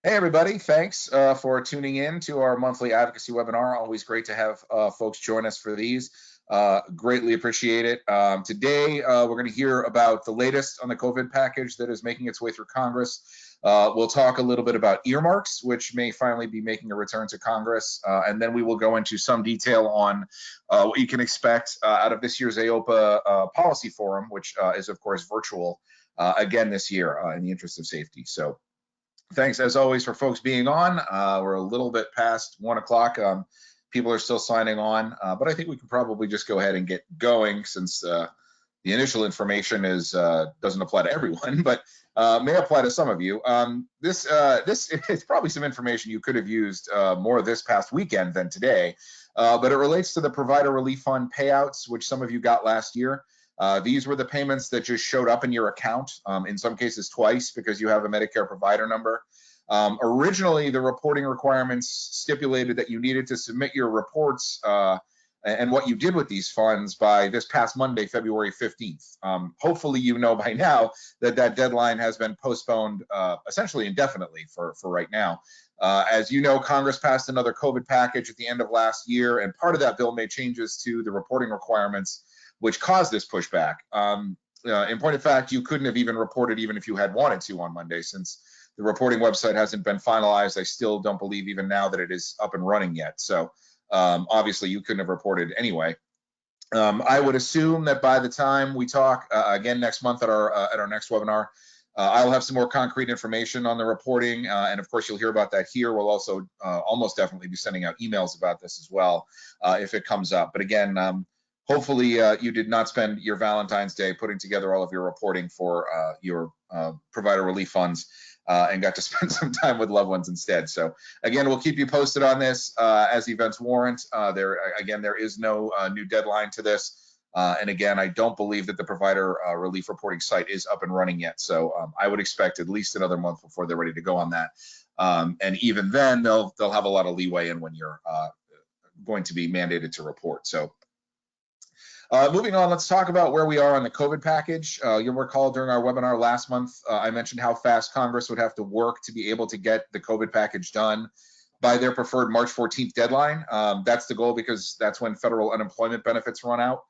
Hey, everybody. Thanks for tuning in to our monthly advocacy webinar. Always great to have folks join us for these. Greatly appreciate it. Today, we're going to hear about the latest on the COVID package that is making its way through Congress. We'll talk a little bit about earmarks, which may finally be making a return to Congress. And then we will go into some detail on what you can expect out of this year's AOPA policy forum, which is, of course, virtual again this year in the interest of safety. So thanks, as always, for folks being on. We're a little bit past 1 o'clock. People are still signing on, but I think we can probably just go ahead and get going since the initial information doesn't apply to everyone, but may apply to some of you. This is probably some information you could have used more this past weekend than today, but it relates to the Provider Relief Fund payouts, which some of you got last year. These were the payments that just showed up in your account, in some cases twice because you have a Medicare provider number. Originally, the reporting requirements stipulated that you needed to submit your reports and what you did with these funds by this past Monday, February 15th. Hopefully, you know by now that that deadline has been postponed essentially indefinitely for right now. As you know, Congress passed another COVID package at the end of last year, and part of that bill made changes to the reporting requirements, which caused this pushback. In point of fact, you couldn't have even reported even if you had wanted to on Monday, since the reporting website hasn't been finalized. I still don't believe even now that it is up and running yet. So obviously you couldn't have reported anyway. I would assume that by the time we talk again next month at our next webinar, I'll have some more concrete information on the reporting, and of course you'll hear about that here. We'll also almost definitely be sending out emails about this as well if it comes up. But again, hopefully you did not spend your Valentine's Day putting together all of your reporting for your provider relief funds and got to spend some time with loved ones instead. So again, we'll keep you posted on this as events warrant. There is no new deadline to this. And again, I don't believe that the provider relief reporting site is up and running yet. So I would expect at least another month before they're ready to go on that. And even then, they'll have a lot of leeway in when you're going to be mandated to report. So moving on, let's talk about where we are on the COVID package. You'll recall during our webinar last month, I mentioned how fast Congress would have to work to be able to get the COVID package done by their preferred March 14th deadline. That's the goal because that's when federal unemployment benefits run out.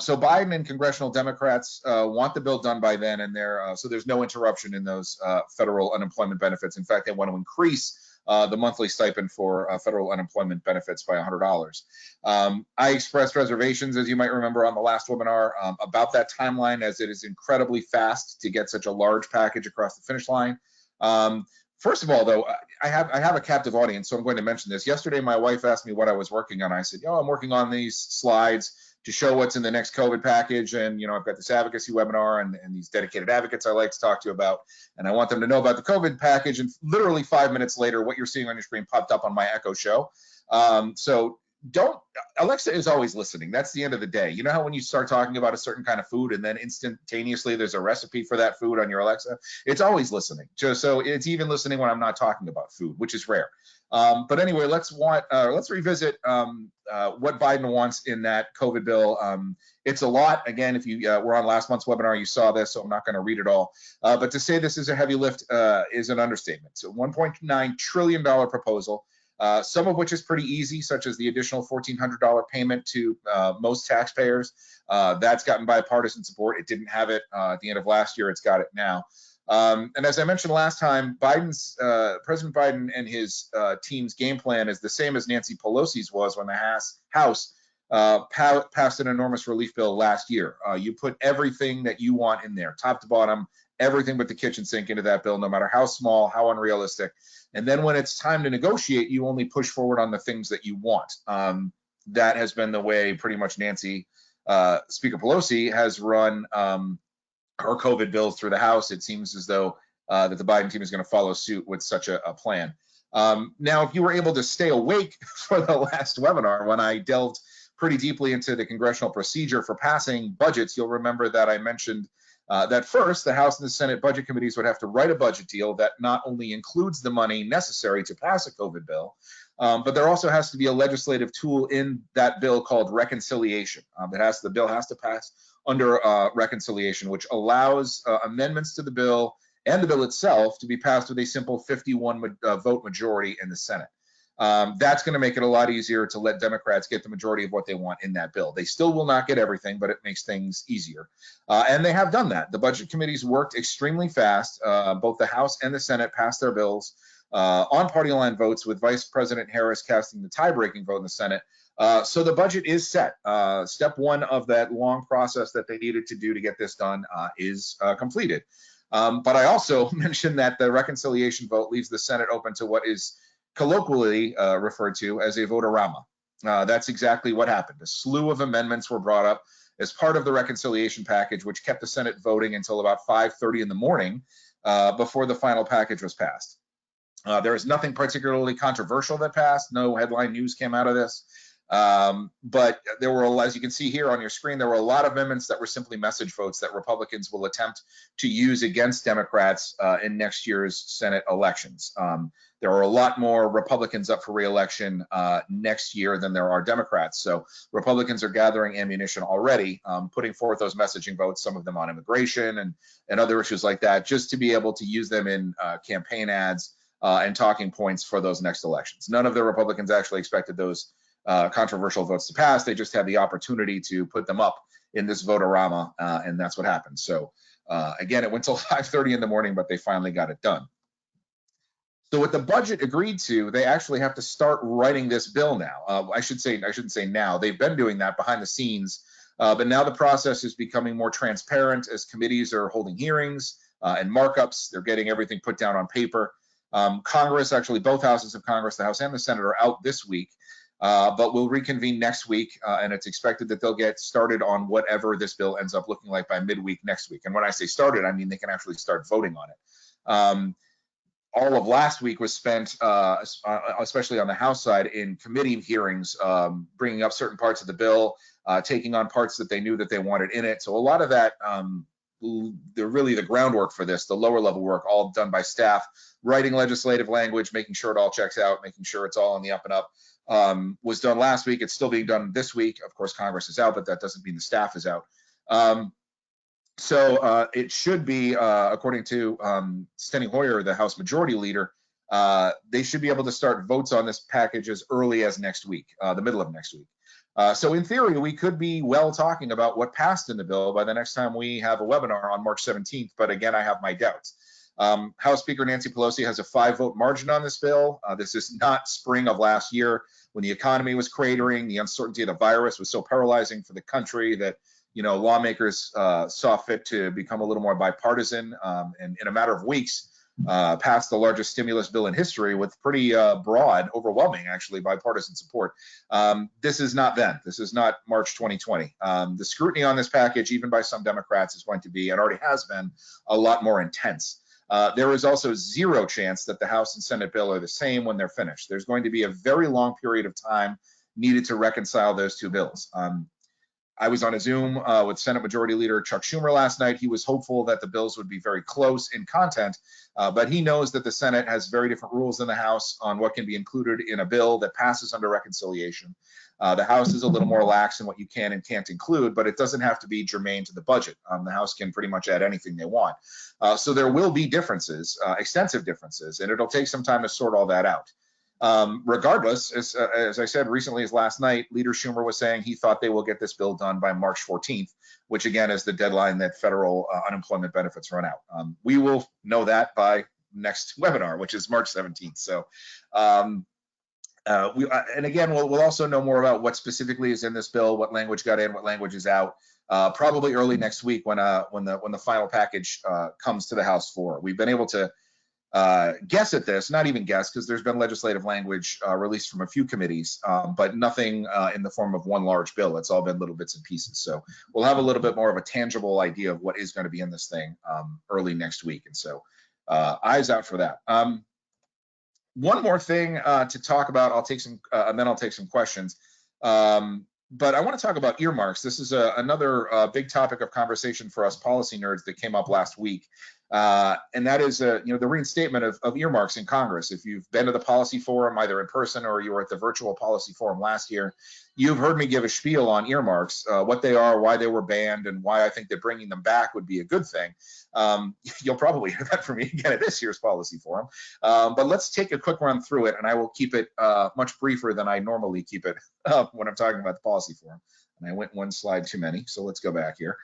So Biden and congressional Democrats want the bill done by then, and so there's no interruption in those federal unemployment benefits. In fact, they want to increase the monthly stipend for federal unemployment benefits by $100. I expressed reservations, as you might remember on the last webinar, about that timeline, as it is incredibly fast to get such a large package across the finish line. First of all, though, I have a captive audience, so I'm going to mention this. Yesterday, my wife asked me what I was working on. I said, I'm working on these slides to show what's in the next COVID package. And, I've got this advocacy webinar and these dedicated advocates I like to talk to about, and I want them to know about the COVID package. And literally 5 minutes later, what you're seeing on your screen popped up on my Echo Show. Alexa is always listening. That's the end of the day. You know how when you start talking about a certain kind of food and then instantaneously there's a recipe for that food on your Alexa? It's always listening. So it's even listening when I'm not talking about food, which is rare. But anyway, let's revisit what Biden wants in that COVID bill. It's a lot. Again, if you were on last month's webinar, you saw this, so I'm not going to read it all. But to say this is a heavy lift is an understatement. So $1.9 trillion proposal, some of which is pretty easy, such as the additional $1,400 payment to most taxpayers. That's gotten bipartisan support. It didn't have it at the end of last year. It's got it now. And as I mentioned last time, President Biden and his team's game plan is the same as Nancy Pelosi's was when the House passed an enormous relief bill last year. You put everything that you want in there, top to bottom, everything but the kitchen sink into that bill, no matter how small, how unrealistic. And then when it's time to negotiate, you only push forward on the things that you want. That has been the way pretty much Speaker Pelosi has run her COVID bills through the House. It seems as though that the Biden team is going to follow suit with such a plan. Now, if you were able to stay awake for the last webinar when I delved pretty deeply into the congressional procedure for passing budgets, you'll remember that I mentioned that first, the House and the Senate budget committees would have to write a budget deal that not only includes the money necessary to pass a COVID bill, but there also has to be a legislative tool in that bill called reconciliation. The bill has to pass under reconciliation, which allows amendments to the bill and the bill itself to be passed with a simple 51 vote majority in the Senate. That's going to make it a lot easier to let Democrats get the majority of what they want in that bill. They still will not get everything, but it makes things easier. And they have done that. The budget committees worked extremely fast. Both the House and the Senate passed their bills on party line votes, with Vice President Harris casting the tie-breaking vote in the Senate. So the budget is set. Step one of that long process that they needed to do to get this done is completed. But I also mentioned that the reconciliation vote leaves the Senate open to what is colloquially referred to as a vote-a-rama. That's exactly what happened. A slew of amendments were brought up as part of the reconciliation package, which kept the Senate voting until about 5:30 in the morning before the final package was passed. There is nothing particularly controversial that passed. No headline news came out of this. But there were, as you can see here on your screen, there were a lot of amendments that were simply message votes that Republicans will attempt to use against Democrats in next year's Senate elections. There are a lot more Republicans up for re-election next year than there are Democrats. So Republicans are gathering ammunition already, putting forth those messaging votes, some of them on immigration and other issues like that, just to be able to use them in campaign ads and talking points for those next elections. None of the Republicans actually expected those controversial votes to pass. They just had the opportunity to put them up in this vote-a-rama, and that's what happened. So again, it went till 5:30 in the morning, but they finally got it done. So what the budget agreed to, they actually have to start writing this bill now. I shouldn't say now. They've been doing that behind the scenes, but now the process is becoming more transparent as committees are holding hearings and markups. They're getting everything put down on paper. Congress, actually both houses of Congress, the House and the Senate, are out this week. But we'll reconvene next week, and it's expected that they'll get started on whatever this bill ends up looking like by midweek next week. And when I say started, I mean they can actually start voting on it. All of last week was spent, especially on the House side, in committee hearings, bringing up certain parts of the bill, taking on parts that they knew that they wanted in it. So a lot of that, really the groundwork for this, the lower level work, all done by staff, writing legislative language, making sure it all checks out, making sure it's all on the up and up. Was done last week. It's still being done this week. Of course, Congress is out, but that doesn't mean the staff is out. So it should be, according to Steny Hoyer, the House Majority Leader, they should be able to start votes on this package as early as next week, the middle of next week. So in theory, we could be well talking about what passed in the bill by the next time we have a webinar on March 17th. But again, I have my doubts. House Speaker Nancy Pelosi has a 5-vote margin on this bill. This is not spring of last year when the economy was cratering, the uncertainty of the virus was so paralyzing for the country that lawmakers saw fit to become a little more bipartisan, and in a matter of weeks passed the largest stimulus bill in history with pretty broad, overwhelming actually bipartisan support. This is not then. This is not March 2020. The scrutiny on this package, even by some Democrats, is going to be, and already has been, a lot more intense. There is also zero chance that the House and Senate bill are the same when they're finished. There's going to be a very long period of time needed to reconcile those two bills. I was on a Zoom with Senate Majority Leader Chuck Schumer last night. He was hopeful that the bills would be very close in content, but he knows that the Senate has very different rules than the House on what can be included in a bill that passes under reconciliation. The House is a little more lax in what you can and can't include, but it doesn't have to be germane to the budget. The House can pretty much add anything they want. So there will be differences, extensive differences, and it'll take some time to sort all that out. Regardless, as I said recently as last night, Leader Schumer was saying he thought they will get this bill done by March 14th, which again is the deadline that federal unemployment benefits run out. We will know that by next webinar, which is March 17th. So, and again, we'll also know more about what specifically is in this bill, what language got in, what language is out, probably early next week when the final package comes to the House floor. We've been able to guess at this, not even guess, because there's been legislative language released from a few committees, but nothing in the form of one large bill. It's all been little bits and pieces. So we'll have a little bit more of a tangible idea of what is going to be in this thing early next week. And so eyes out for that. One more thing to talk about, I'll take some, and then I'll take some questions. But I want to talk about earmarks. This is another big topic of conversation for us policy nerds that came up last week. And that is, the reinstatement of earmarks in Congress. If you've been to the policy forum, either in person or you were at the virtual policy forum last year, you've heard me give a spiel on earmarks, what they are, why they were banned, and why I think that bringing them back would be a good thing. You'll probably hear that from me again at this year's policy forum. But let's take a quick run through it, and I will keep it much briefer than I normally keep it when I'm talking about the policy forum. And I went one slide too many, so let's go back here.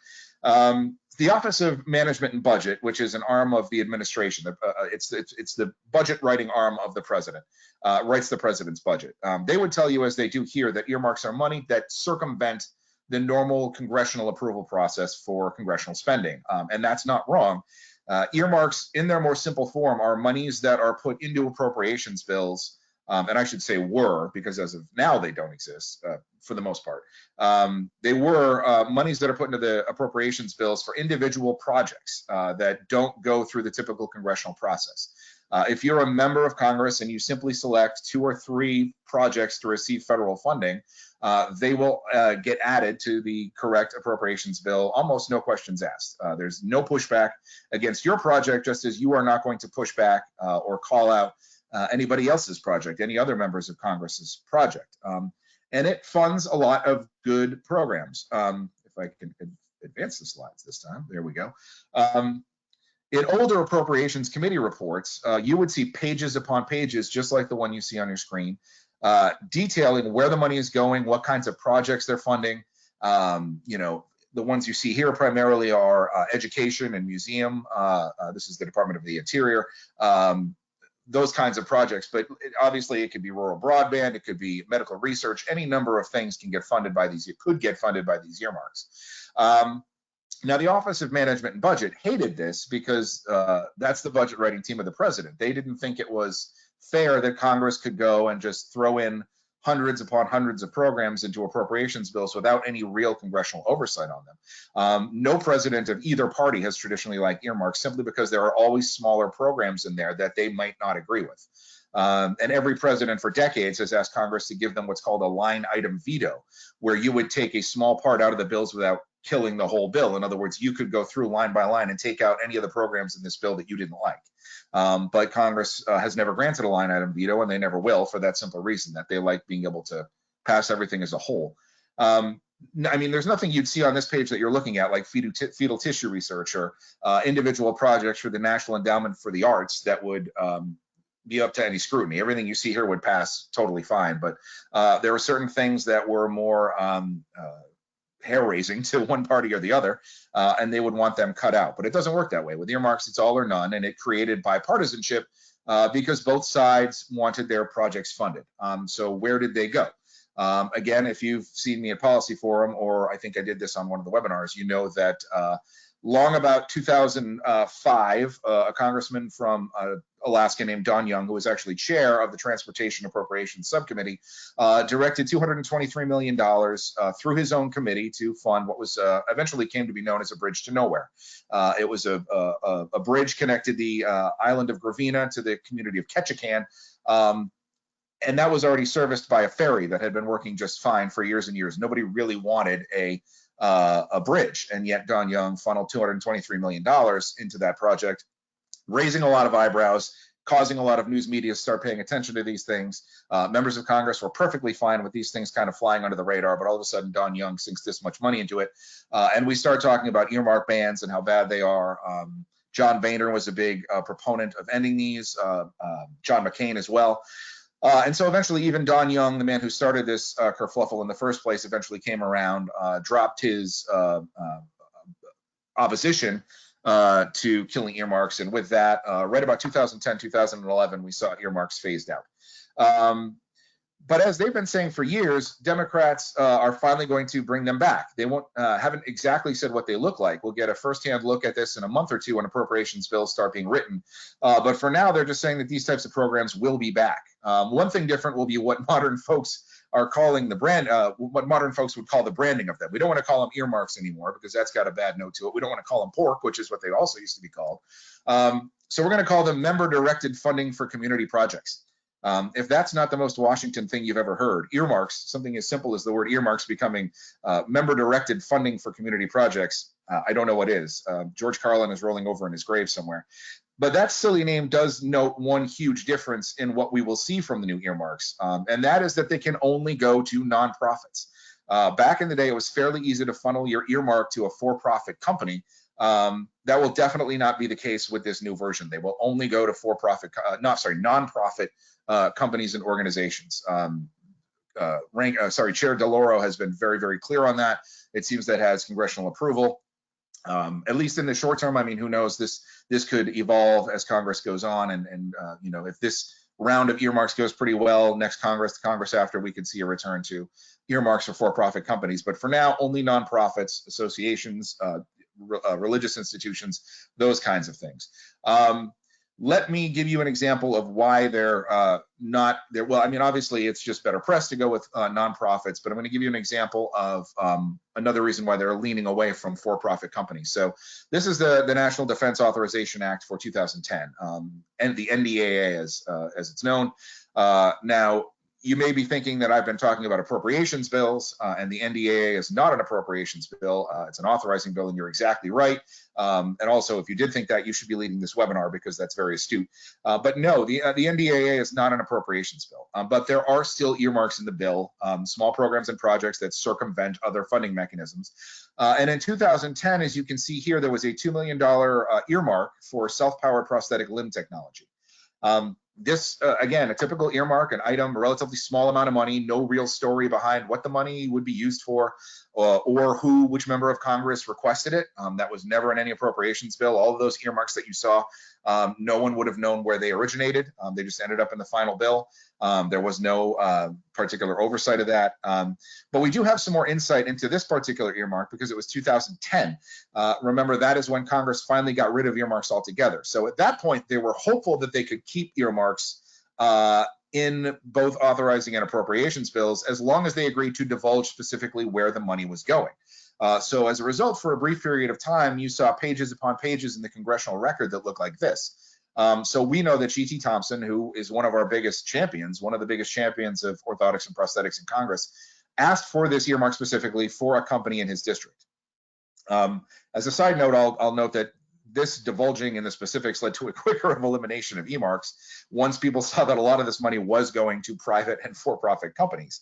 The Office of Management and Budget, which is an arm of the administration, it's the budget writing arm of the president, writes the president's budget. They would tell you, as they do here, that earmarks are money that circumvent the normal congressional approval process for congressional spending, and that's not wrong. Earmarks, in their more simple form, are monies that are put into appropriations bills, and I should say were, because as of now they don't exist for the most part. They were monies that are put into the appropriations bills for individual projects that don't go through the typical congressional process. If you're a member of Congress and you simply select 2 or 3 projects to receive federal funding, they will get added to the correct appropriations bill, almost no questions asked. There's no pushback against your project, just as you are not going to push back or call out anybody else's project, any other members of Congress's project. And it funds a lot of good programs. If I can advance the slides this time, there we go. In older Appropriations Committee reports, you would see pages upon pages, just like the one you see on your screen, detailing where the money is going, what kinds of projects they're funding. The ones you see here primarily are education and museum. This is the Department of the Interior. Those kinds of projects, but obviously it could be rural broadband, it could be medical research, any number of things can get funded by these, could get funded by these earmarks. Now, the Office of Management and Budget hated this because that's the budget writing team of the president. They didn't think it was fair that Congress could go and just throw in hundreds upon hundreds of programs into appropriations bills without any real congressional oversight on them. No president of either party has traditionally liked earmarks, simply because there are always smaller programs in there that they might not agree with. And every president for decades has asked Congress to give them what's called a line item veto, where you would take a small part out of the bills without killing the whole bill. In other words, you could go through line by line and take out any of the programs in this bill that you didn't like. But Congress has never granted a line item veto, and they never will, for that simple reason, that they like being able to pass everything as a whole. I mean, there's nothing you'd see on this page that you're looking at, like fetal tissue research or individual projects for the National Endowment for the Arts, that would be up to any scrutiny. Everything you see here would pass totally fine, but there were certain things that were more hair-raising to one party or the other, and they would want them cut out. But it doesn't work that way. With earmarks, it's all or none, and it created bipartisanship because both sides wanted their projects funded. So where did they go? Again, if you've seen me at Policy Forum, or I think I did this on one of the webinars, you know that long about 2005, a congressman from Alaska named Don Young, who was actually chair of the Transportation Appropriations Subcommittee, directed $223 million through his own committee to fund what was eventually came to be known as a bridge to nowhere. It was a bridge connected the island of Gravina to the community of Ketchikan, and that was already serviced by a ferry that had been working just fine for years and years. Nobody really wanted a bridge, and yet Don Young funneled $223 million into that project, raising a lot of eyebrows, causing a lot of news media to start paying attention to these things. Members of Congress were perfectly fine with these things kind of flying under the radar, but all of a sudden Don Young sinks this much money into it, and we start talking about earmark bans and how bad they are. John Boehner was a big proponent of ending these, John McCain as well. And so eventually even Don Young, the man who started this kerfluffle in the first place, eventually came around, dropped his opposition to killing earmarks. And with that, right about 2010, 2011, we saw earmarks phased out. But as they've been saying for years, Democrats are finally going to bring them back. They haven't exactly said what they look like. We'll get a firsthand look at this in a month or two when appropriations bills start being written. But for now, they're just saying that these types of programs will be back. One thing different will be what modern folks are calling the brand, what modern folks would call the branding of them. We don't want to call them earmarks anymore because that's got a bad note to it. We don't want to call them pork, which is what they also used to be called. So we're going to call them member-directed funding for community projects. If that's not the most Washington thing you've ever heard, earmarks, something as simple as the word earmarks becoming member-directed funding for community projects, I don't know what is. George Carlin is rolling over in his grave somewhere. But that silly name does note one huge difference in what we will see from the new earmarks, and that is that they can only go to nonprofits. Back in the day, it was fairly easy to funnel your earmark to a for-profit company. That will definitely not be the case with this new version. They will only go to nonprofit companies and organizations. Chair DeLauro has been very, very clear on that. It seems that has congressional approval. At least in the short term. I mean, who knows? This could evolve as Congress goes on, and you know, if this round of earmarks goes pretty well, next Congress, the Congress after, we could see a return to earmarks for profit companies. But for now, only nonprofits, associations, religious institutions, those kinds of things. Let me give you an example of why they're not there. Well, I mean, obviously, it's just better press to go with nonprofits, but I'm going to give you an example of another reason why they're leaning away from for-profit companies. So this is the National Defense Authorization Act for 2010, and the NDAA as it's known. Now, you may be thinking that I've been talking about appropriations bills, and the NDAA is not an appropriations bill. It's an authorizing bill, and you're exactly right. And also, if you did think that, you should be leading this webinar because that's very astute. But no, the NDAA is not an appropriations bill, but there are still earmarks in the bill, small programs and projects that circumvent other funding mechanisms. And in 2010, as you can see here, there was a $2 million earmark for self-powered prosthetic limb technology. This, again, a typical earmark, an item, a relatively small amount of money, no real story behind what the money would be used for, or which member of Congress requested it. That was never in any appropriations bill. All of those earmarks that you saw, no one would have known where they originated. They just ended up in the final bill. There was no particular oversight of that. But we do have some more insight into this particular earmark because it was 2010. Remember, that is when Congress finally got rid of earmarks altogether. So at that point, they were hopeful that they could keep earmarks in both authorizing and appropriations bills as long as they agreed to divulge specifically where the money was going. So as a result, for a brief period of time, you saw pages upon pages in the congressional record that looked like this. So we know that G.T. Thompson, who is one of our biggest champions, one of the biggest champions of orthotics and prosthetics in Congress, asked for this earmark specifically for a company in his district. As a side note, I'll note that this divulging in the specifics led to a quicker elimination of earmarks once people saw that a lot of this money was going to private and for-profit companies.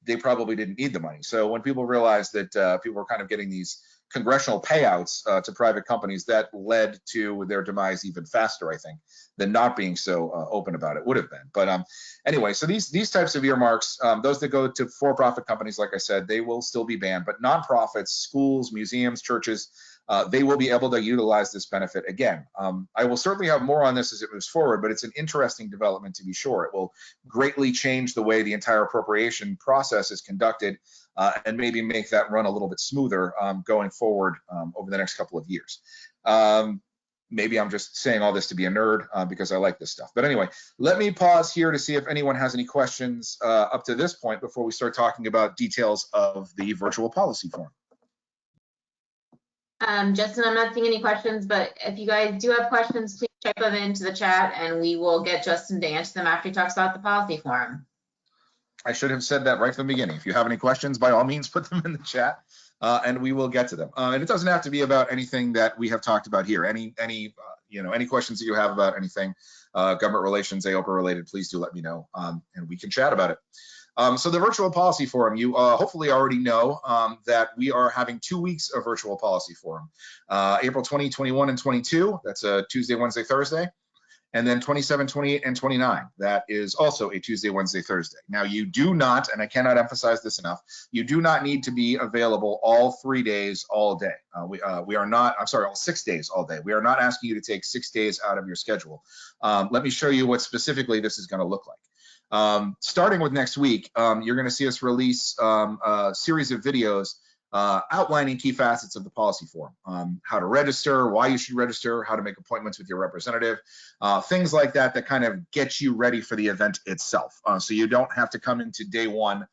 They probably didn't need the money. So when people realized that people were kind of getting these congressional payouts to private companies, that led to their demise even faster, I think, than not being so open about it would have been. But anyway, so these types of earmarks, those that go to for-profit companies, like I said, they will still be banned. But nonprofits, schools, museums, churches, they will be able to utilize this benefit again. I will certainly have more on this as it moves forward, but it's an interesting development to be sure. It will greatly change the way the entire appropriation process is conducted, and maybe make that run a little bit smoother going forward over the next couple of years. Maybe I'm just saying all this to be a nerd because I like this stuff. But anyway, let me pause here to see if anyone has any questions up to this point before we start talking about details of the virtual policy form. Justin, I'm not seeing any questions, but if you guys do have questions, please type them into the chat and we will get Justin to answer them after he talks about the policy form. I should have said that right from the beginning. If you have any questions, by all means, put them in the chat and we will get to them. And it doesn't have to be about anything that we have talked about here. Any questions that you have about anything government relations, AOPA related, please do let me know and we can chat about it. So the virtual policy forum, you hopefully already know that we are having 2 weeks of virtual policy forum. April 20, 21, and 22, that's a Tuesday, Wednesday, Thursday. And then 27, 28, and 29, that is also a Tuesday, Wednesday, Thursday. Now you do not, and I cannot emphasize this enough, you do not need to be available all 3 days, all day. We are not, I'm sorry, all 6 days, all day. We are not asking you to take 6 days out of your schedule. Let me show you what specifically this is gonna look like. Starting with next week, you're gonna see us release a series of videos outlining key facets of the policy form, how to register, why you should register, how to make appointments with your representative, things like that that kind of get you ready for the event itself. So you don't have to come into day one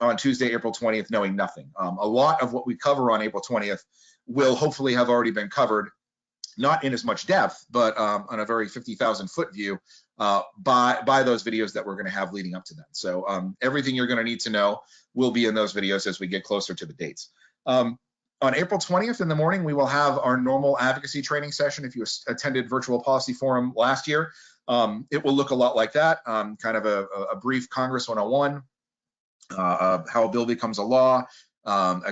on Tuesday, April 20th, knowing nothing. A lot of what we cover on April 20th will hopefully have already been covered not in as much depth, but on a very 50,000 foot view by those videos that we're going to have leading up to that. So everything you're going to need to know will be in those videos as we get closer to the dates. On April 20th in the morning, we will have our normal advocacy training session. If you attended Virtual Policy Forum last year, it will look a lot like that, kind of a brief Congress 101, how a bill becomes a law, an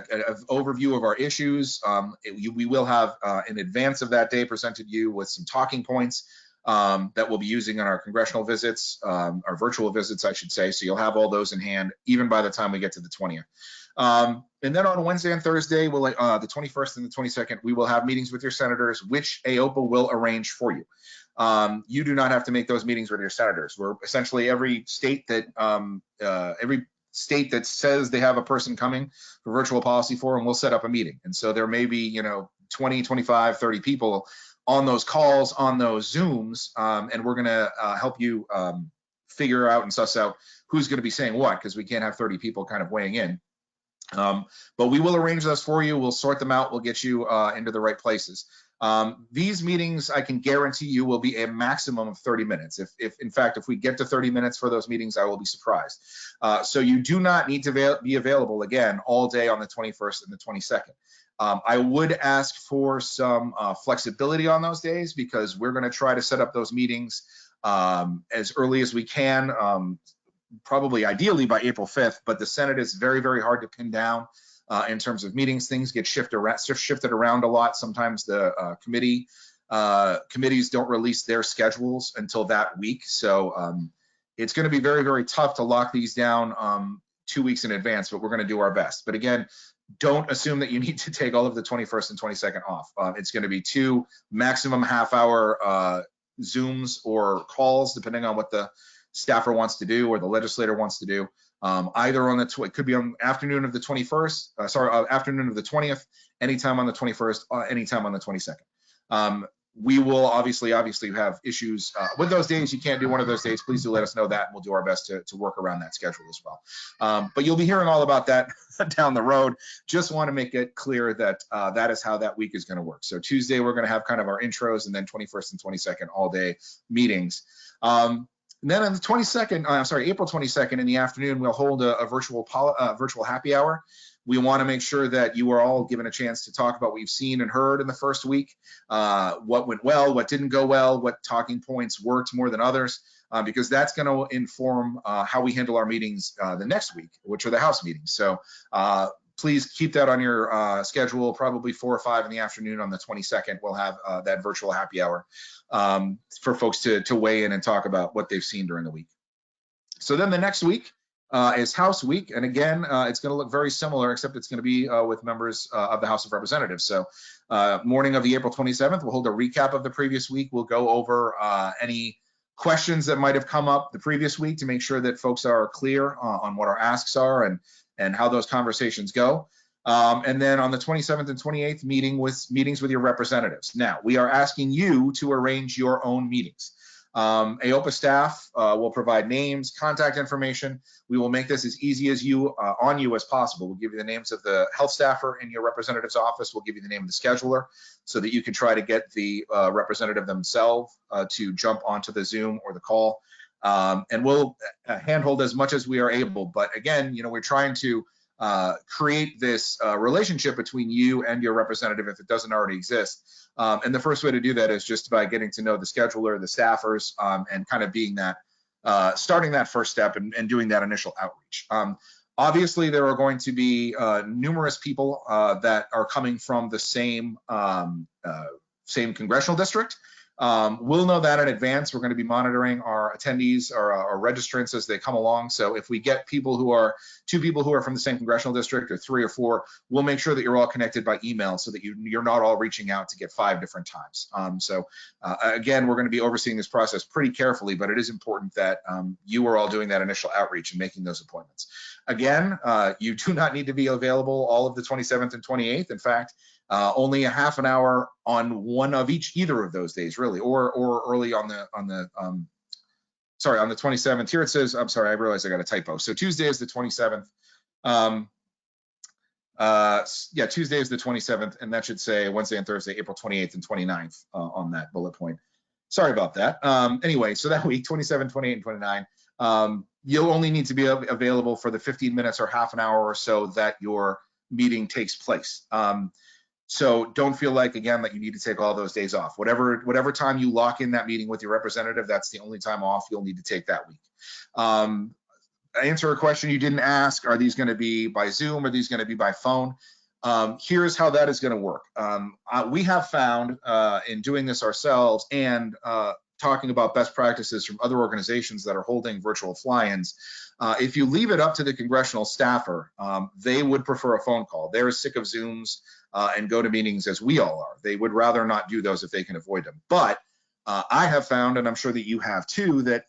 overview of our issues. We will have, in advance of that day, presented you with some talking points that we'll be using on our congressional visits, our virtual visits, I should say. So you'll have all those in hand, even by the time we get to the 20th. And then on Wednesday and Thursday, we'll, the 21st and the 22nd, we will have meetings with your senators, which AOPA will arrange for you. You do not have to make those meetings with your senators. We're essentially every state that says they have a person coming for Virtual Policy Forum will set up a meeting. And so there may be, 20, 25, 30 people on those calls, on those Zooms, and we're going to help you figure out and suss out who's going to be saying what, because we can't have 30 people kind of weighing in. But we will arrange those for you. We'll sort them out. We'll get you into the right places. These meetings, I can guarantee you, will be a maximum of 30 minutes. If in fact, if we get to 30 minutes for those meetings, I will be surprised. So you do not need to be available, again, all day on the 21st and the 22nd. I would ask for some flexibility on those days, because we're going to try to set up those meetings as early as we can, probably ideally by April 5th, but the Senate is very, very hard to pin down in terms of meetings. Things get shifted around a lot. Sometimes the committees don't release their schedules until that week. So it's going to be very, very tough to lock these down 2 weeks in advance, but we're going to do our best. But again, don't assume that you need to take all of the 21st and 22nd off. It's going to be 2 maximum half-hour Zooms or calls, depending on what the staffer wants to do or the legislator wants to do. Either on the it could be on afternoon of the 21st, afternoon of the 20th, anytime on the 21st, anytime on the 22nd. We will obviously have issues with those days. You can't do one of those days. Please do let us know that, and we'll do our best to work around that schedule as well. But you'll be hearing all about that down the road. Just want to make it clear that that is how that week is going to work. So Tuesday, we're going to have kind of our intros, and then 21st and 22nd all day meetings. And then on the 22nd, April 22nd in the afternoon, we'll hold a virtual happy hour. We want to make sure that you are all given a chance to talk about what you've seen and heard in the first week, what went well, what didn't go well, what talking points worked more than others, because that's going to inform how we handle our meetings the next week, which are the House meetings. So please keep that on your schedule. Probably 4 or 5 in the afternoon on the 22nd, we'll have that virtual happy hour for folks to weigh in and talk about what they've seen during the week. So then the next week is House Week. And again, it's going to look very similar, except it's going to be with members of the House of Representatives. So morning of the April 27th, we'll hold a recap of the previous week. We'll go over any questions that might have come up the previous week to make sure that folks are clear on what our asks are and how those conversations go. And then on the 27th and 28th, meetings with your representatives. Now, we are asking you to arrange your own meetings. AOPA staff will provide names, contact information. We will make this as easy as on you as possible. We'll give you the names of the health staffer in your representative's office. We'll give you the name of the scheduler so that you can try to get the representative themselves to jump onto the Zoom or the call. And we'll handhold as much as we are able. But again, we're trying to create this relationship between you and your representative if it doesn't already exist. And the first way to do that is just by getting to know the scheduler, the staffers, and kind of being that, starting that first step and doing that initial outreach. Obviously, there are going to be numerous people that are coming from the same congressional district. We'll know that in advance. We're going to be monitoring our attendees, our registrants as they come along. So if we get 2 people who are from the same congressional district, or 3 or 4, we'll make sure that you're all connected by email so that you're not all reaching out to get 5 different times. Again, we're going to be overseeing this process pretty carefully, but it is important that you are all doing that initial outreach and making those appointments. Again, you do not need to be available all of the 27th and 28th. In fact, only a half an hour on one of either of those days, really, or early on the 27th. Here it says, I'm sorry, I realized I got a typo. So Tuesday is the 27th. Yeah, Tuesday is the 27th, and that should say Wednesday and Thursday, April 28th and 29th on that bullet point. Sorry about that. Anyway, so that week, 27, 28, and 29, you'll only need to be available for the 15 minutes or half an hour or so that your meeting takes place. So don't feel like, again, that you need to take all those days off. Whatever time you lock in that meeting with your representative, that's the only time off you'll need to take that week. Answer a question you didn't ask. Are these going to be by Zoom? Are these going to be by phone? Here's how that is going to work. We have found in doing this ourselves and talking about best practices from other organizations that are holding virtual fly-ins, if you leave it up to the congressional staffer, they would prefer a phone call. They're as sick of Zooms and go-to-meetings as we all are. They would rather not do those if they can avoid them. But I have found, and I'm sure that you have too, that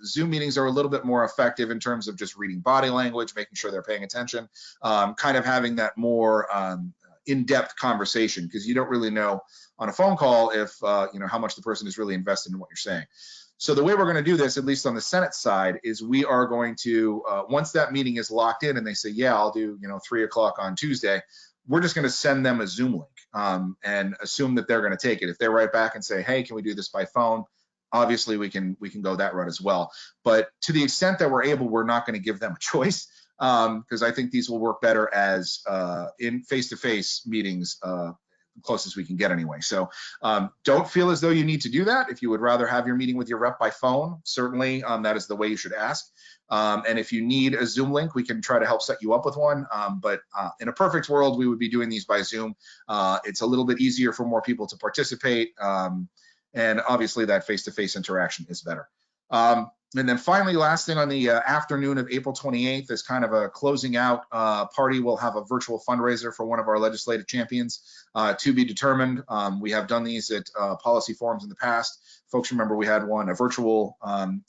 Zoom meetings are a little bit more effective in terms of just reading body language, making sure they're paying attention, kind of having that more in-depth conversation, because you don't really know on a phone call if, how much the person is really invested in what you're saying. So the way we're going to do this, at least on the Senate side, is we are going to, once that meeting is locked in and they say, yeah, I'll do, 3 o'clock on Tuesday, we're just going to send them a Zoom link and assume that they're going to take it. If they write back and say, hey, can we do this by phone? Obviously, we can go that route as well. But to the extent that we're able, we're not going to give them a choice, because I think these will work better as in face-to-face meetings, closest we can get anyway. So don't feel as though you need to do that. If you would rather have your meeting with your rep by phone, certainly that is the way you should ask. And if you need a Zoom link, we can try to help set you up with one. But in a perfect world, we would be doing these by Zoom. It's a little bit easier for more people to participate. And obviously that face-to-face interaction is better. And then finally, last thing on the afternoon of April 28th is kind of a closing out party. We'll have a virtual fundraiser for one of our legislative champions to be determined. We have done these at policy forums in the past. Folks remember we had a virtual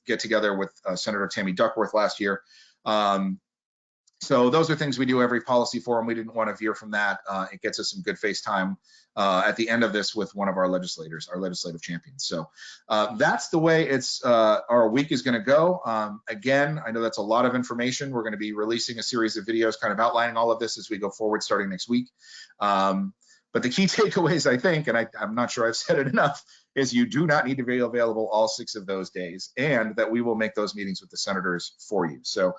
get together with Senator Tammy Duckworth last year. So those are things we do every policy forum. We didn't want to veer from that. It gets us some good face time at the end of this with one of our legislators, our legislative champions. So that's the way our week is going to go. Again, I know that's a lot of information. We're going to be releasing a series of videos kind of outlining all of this as we go forward starting next week. But the key takeaways, I think, and I'm not sure I've said it enough, is you do not need to be available all 6 of those days, and that we will make those meetings with the senators for you. So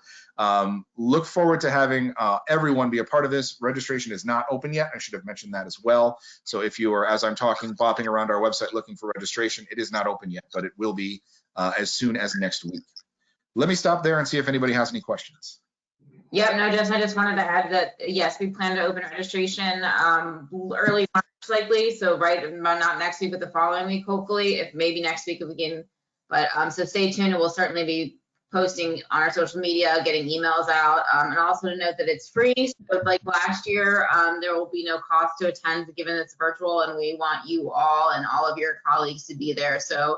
look forward to having everyone be a part of this. Registration is not open yet. I should have mentioned that as well. So if you are, as I'm talking, bopping around our website looking for registration, it is not open yet, but it will be as soon as next week. Let me stop there and see if anybody has any questions. Yeah, no, I just wanted to add that, yes, we plan to open registration early March likely. So not next week, but the following week, hopefully. If maybe next week we can, but so stay tuned, and we'll certainly be posting on our social media, getting emails out, and also to note that it's free. So like last year, there will be no cost to attend given it's virtual, and we want you all and all of your colleagues to be there. So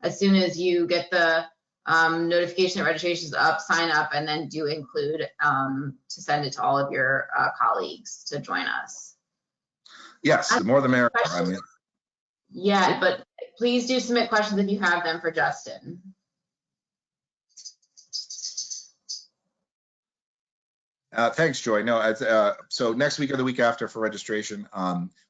as soon as you get the notification that registration is up, sign up, and then do include to send it to all of your colleagues to join us. Yes, the more the merrier. Yeah, but please do submit questions if you have them for Justin. Thanks, Joy. No, so next week or the week after for registration,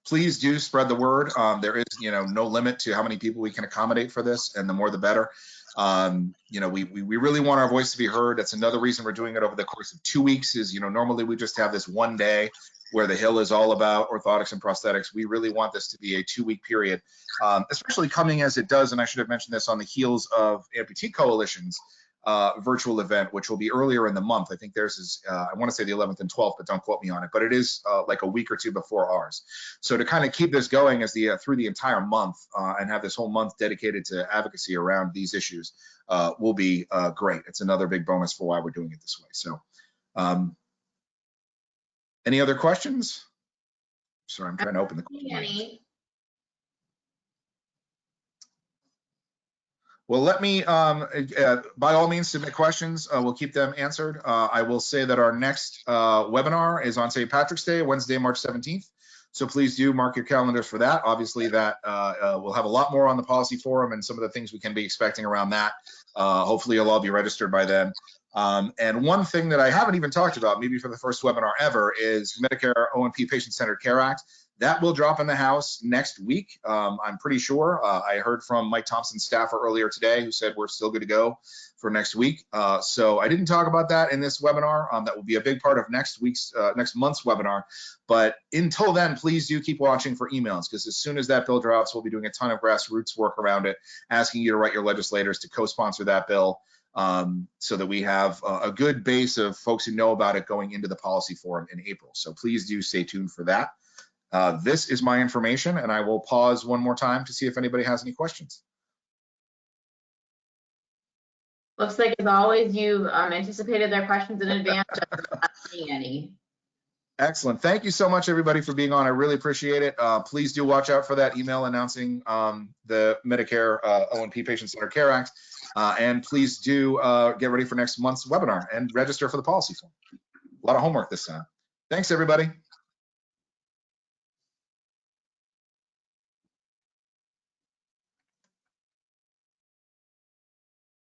please do spread the word. There is, no limit to how many people we can accommodate for this, and the more the better. We really want our voice to be heard. That's another reason we're doing it over the course of 2 weeks. Is normally we just have this one day where the Hill is all about orthotics and prosthetics. We really want this to be a 2-week period, especially coming as it does. And I should have mentioned this on the heels of Amputee Coalition's virtual event, which will be earlier in the month. I think theirs is, I want to say the 11th and 12th, but don't quote me on it. But it is like a week or 2 before ours. So to kind of keep this going as through the entire month and have this whole month dedicated to advocacy around these issues will be great. It's another big bonus for why we're doing it this way. So any other questions? Sorry, I'm trying to open the question. Well, let me, by all means, submit questions. We'll keep them answered. I will say that our next webinar is on St. Patrick's Day, Wednesday, March 17th. So please do mark your calendars for that. Obviously, that we'll have a lot more on the policy forum and some of the things we can be expecting around that. Hopefully, you'll all be registered by then. And one thing that I haven't even talked about, maybe for the first webinar ever, is Medicare O&P Patient-Centered Care Act. That will drop in the House next week, I'm pretty sure. I heard from Mike Thompson's staffer earlier today who said we're still good to go for next week. So I didn't talk about that in this webinar. That will be a big part of next month's webinar. But until then, please do keep watching for emails, because as soon as that bill drops, we'll be doing a ton of grassroots work around it, asking you to write your legislators to co-sponsor that bill, so that we have a good base of folks who know about it going into the policy forum in April. So please do stay tuned for that. This is my information, and I will pause one more time to see if anybody has any questions. Looks like, as always, you've anticipated their questions in advance. Not seeing any. Excellent. Thank you so much, everybody, for being on. I really appreciate it. Please do watch out for that email announcing the Medicare O&P Patient-Centered Care Act. And please do get ready for next month's webinar and register for the policy form. A lot of homework this time. Thanks, everybody.